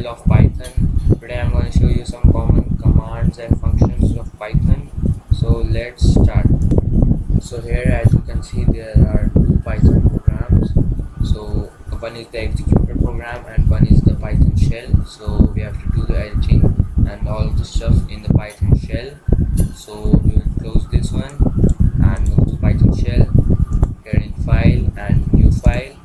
tutorial of Python. Today I'm going to show you some common commands and functions of Python. So let's start. So here, as you can see, there are two Python programs. So one is the executor program and one is the Python shell. So we have to do the editing and all the stuff in the Python shell. So we will close this one and move to Python shell. Here in file and new file.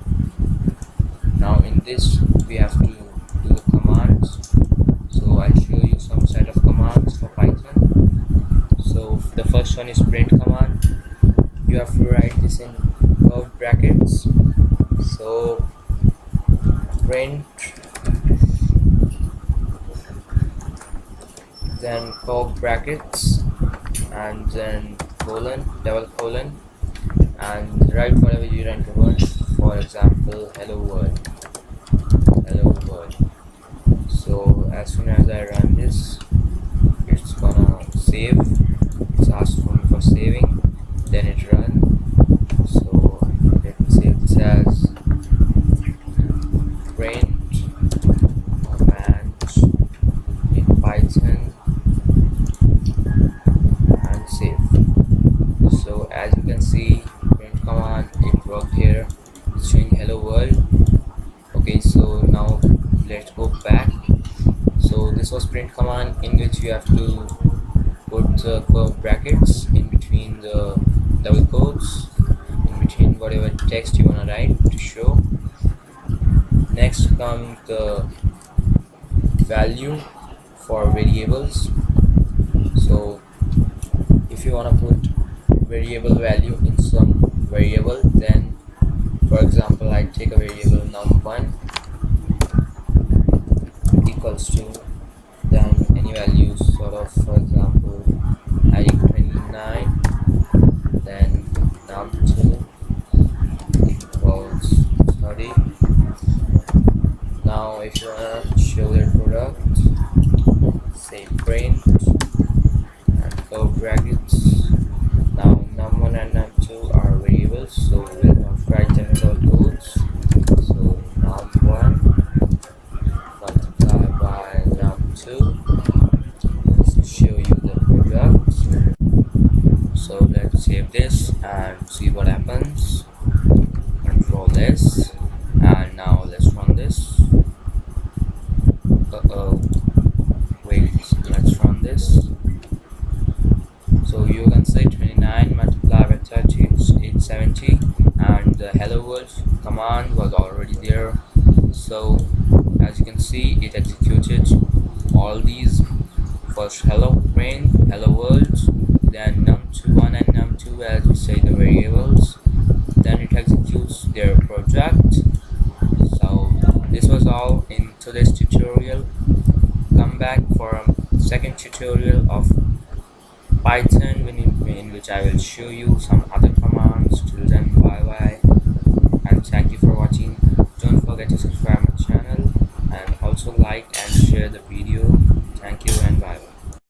Now in this we have to do the commands. So I'll show you some set of commands for Python. So the first one is print command. You have to write this in curved brackets. So print, then curved brackets, and then colon, double colon, and write whatever you want to run. For example, hello world. So as soon as I run this, it's gonna save. It's asked for me for saving, then it run. So let me save this as print command in Python and save. So as you can see, print command, it worked here. It's showing hello world. Okay, so now let's go back. So this was print command, in which you have to put the curved brackets in between the double quotes, in between whatever text you wanna write to show. Next comes the value for variables. So if you wanna put variable value in some variable, then for example I take a variable num1 equals to then any values, sort of, for example I 29, then num2 equals 30. Now if you wanna show the product, say print and curved brackets. Now num1 and num2 are variables, so we'll have to write them as all quotes. So num1 multiplied by num2 to show you the product. So let's save this and see what happens. Control S, and now let's run this. Wait, let's run this. So you can say 29 multiplied by 30, it's 70, and the hello world command was already there. So as you can see, it executed all these. First hello print, hello world, then num1 and num2 as we say the variables, then it executes their project. So this was all in today's tutorial. Come back for a second tutorial of Python in which I will show you some other commands. Till then, bye bye.